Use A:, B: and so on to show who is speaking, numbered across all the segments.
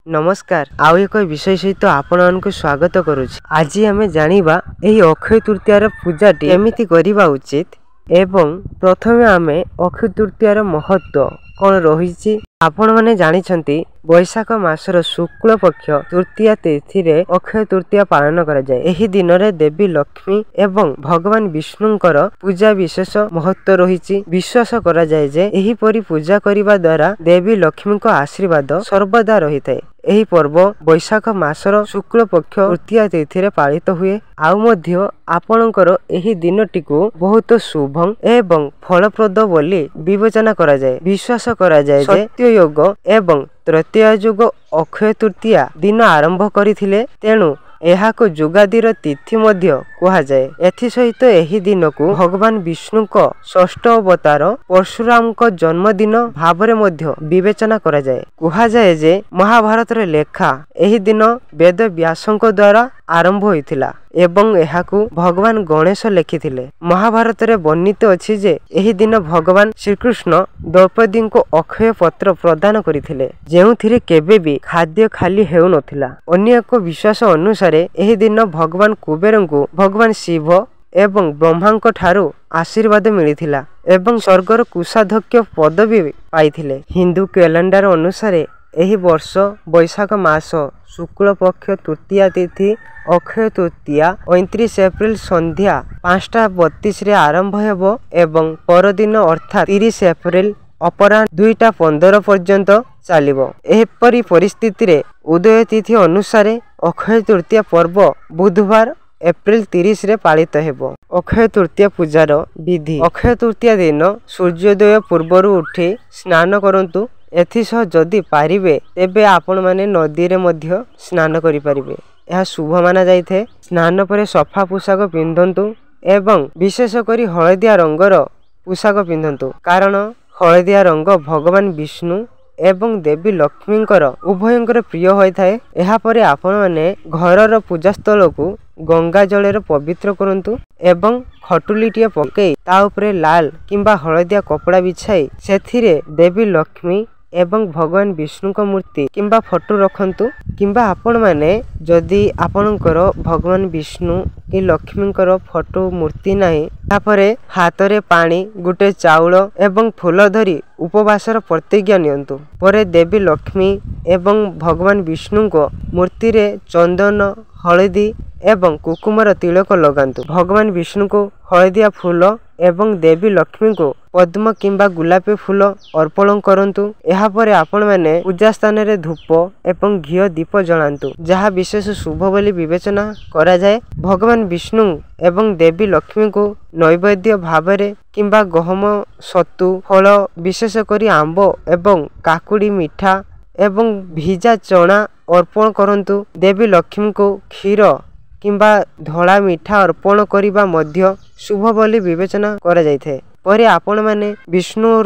A: नमस्कार आउ एक विषय सहित आपण स्वागत करुछि। आज आमे जानिबा एही अक्षय तृतीयार पूजाटी केमिति करिबा उचित एवं प्रथमे आमे अक्षय तृतीयार महत्व कौन रही आपण माने जानिछंती। वैशाख मासर शुक्ल पक्ष तृतीया तिथि रे अक्षय तृतीया पालन करा जाय। एही दिन रे देवी लक्ष्मी एवं भगवान विष्णुंकर पूजा विशेष महत्व रही। विश्वास करा जाय जे एही परी पूजा करिबा द्वारा देवी लक्ष्मी को आशीर्वाद सर्वदा रही थाए। एही पर्व वैशाख मासर शुक्ल पक्ष तृतीया तिथि रे पालित हुए। आउ मध्य आपणकर एही दिनटी को बहुत शुभ एवं फलप्रद बोली विवेचना करा जाय। विश्वास करा जाय जे सत्य योग एवं तृतीय युग अक्षय तृतीया दिन आरंभ करथिले, तेणु एहाको जुगादीर तिथि मध्य कुहा जाए। एथि सहित एही दिन को भगवान विष्णु को षष्ठ अवतार परशुराम को जन्मदिन भावरे मध्य विवेचना करा जाए। कुहा जाए जे महाभारत रे लेखा एही दिन वेद व्यासंक द्वारा आरंभ होइथिला एवं एहाकू भगवान गणेश लेखिथिले। महाभारत रे वर्णित अछि जे एही दिन भगवान श्रीकृष्ण द्रौपदी को अक्षय पत्र प्रदान करिथिले, जेउथिरे केबे भी खाद्य खाली हेउ नथिला। अन्य एक विश्वास अनुसार एही दिन भगवान कुबेर को भगवान शिव एवं ब्रह्मा ठारू आशीर्वाद मिलिथिला एवं स्वर्गर कुशाध्यक्ष पदवी पाइथिले। हिंदू कैलेंडर अनुसार एही वर्ष वैशाख मास शुक्ल पक्ष तृतीया तिथि अक्षय तृतीया 29 एप्रिल संध्या 5:32 रे आरंभ हेबो एवं परदिन अर्थात 30 एप्रिल अपराह्न 2:15 पर्यंत चलिबो। एपरि परिस्थिति रे उदय तिथि अनुसार अक्षय तृतीया पर्व बुधवार एप्रिल 30 रे पालित हेबो। अक्षय तृतीया पूजार विधि। अक्षय तृतीया दिन सूर्योदय पूर्वरु उठी स्नान करंतु। एथिसह जदि पारिबे तेबे आपण माने नदी रे मध्य स्नान करि पारिबे। यह शुभ माना जाइथे। स्नान परे सफा पोशाक पिंधंतु एवं विशेष करी हलदिया रंगर पोशाक पिंधंतु, कारण हलदिया रंग भगवान विष्णु एवं देवी लक्ष्मींकर उभयंकर प्रिय होय थाए। एहा परे आपण माने घरर पूजास्थल को गंगा जल रे पवित्र करंतु एवं खटुलीटिए पकई ता उपरे लाल किंबा हलदिया कपड़ा बिछाई सेथिरे देवी लक्ष्मी एवं भगवान विष्णु को मूर्ति किंबा फोटो रखंतु। किंबा आपण माने जदि आपणकर भगवान विष्णु कि लक्ष्मींकर फोटो मूर्ति नाही, तापरे हातरे पानी गुटे चाउल एवं फूल धरी उपवासर प्रतिज्ञा नियंतु। परे देवी लक्ष्मी एवं भगवान विष्णु को मूर्ति रे चंदन हलदी एवं कुकुमर तिलक लगांतु। भगवान विष्णु को हलदिया फूल एवं देवी लक्ष्मी को पद्म किंबा गुलापी फूल अर्पण करंतु। एहा परे आपण माने पूजा स्थान रे धूप एवं घियो दीप जलांतु, जहा विशेष शुभ बोली विवेचना करा जाए। भगवान विष्णु एवं देवी लक्ष्मी को नैवेद्य भावरे किंबा गहम सत्तु फल विशेष करी आंब एवं काकुड़ी मिठा एवं भिजा चना अर्पण करंतु। देवी लक्ष्मी को क्षीर किंबा धड़ा मिठा अर्पण करिबा मध्य शुभ बोली विवेचना करा जाइथे। परे आपण माने विष्णु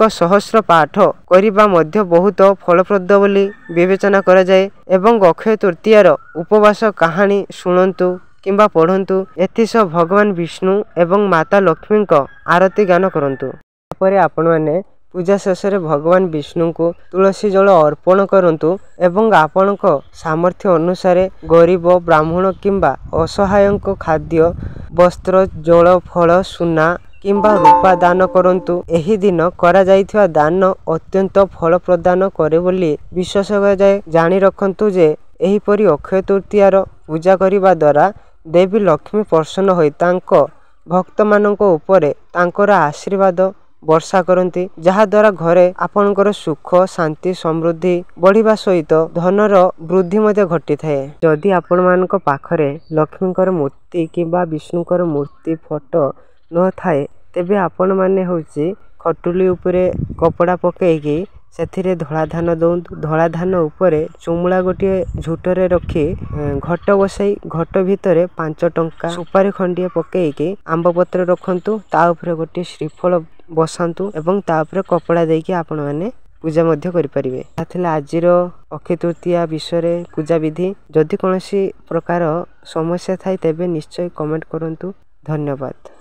A: सहस्र पाठ करिबा मध्य बहुत फलप्रद बोली विवेचना करा जाए एवं अक्षय तृतीयार उपवास कहानी शुणंतु किंबा पढ़ंतु। एथिस भगवान विष्णु एवं माता लक्ष्मी को आरती गान करंतु। परे आपण माने पूजा शेष भगवान विष्णु को तुलसी जल अर्पण करंतु एवं आपण सामर्थ्य अनुसार गरीब ब्राह्मण किंबा असहाय खाद्य वस्त्र जल फल सुना किंबा रूपा दान करंतु। एही दिन करा जाइथिवा दान अत्यंत फल प्रदान करे बोली विश्वास करा जाए। जानी रखंतु जे एही परी अक्षय तृतीयार पूजा करिबा द्वारा देवी लक्ष्मी प्रसन्न होई तांको भक्त मानक उपरे तांकर आशीर्वाद वर्षा करती, जहा द्वारा घरे आपणकर सुख शांति समृद्धि बढ़िबा सहित धनर वृद्धि मध्य घटी थाए। जदि आपण मानक पाखरे लक्ष्मीकर मूर्ति किंबा विष्णुकर मूर्ति फोटो न थाए, तेबे आपण माने होची खटुली उपरे कपड़ा पकेकी सेथिरे धड़ा धान दौंतु। धड़ा धान उपरे चुमुला गोटे झुटरे रखी घट बसाई घट भितरे 5 टंका सुपारी खंडिए पकेकी आंब पत्र रखंतु, ता उपरे गोटे श्रीफल बसांतु एवं तापर कपड़ा देकी आपण माने पूजा मध्य करि परिबे। ताथिला आजिर अक्षय तृतीया विषय पूजा विधि। जदि कोनोसी प्रकार समस्या थाई तेबे निश्चय कमेंट करंतु। धन्यवाद।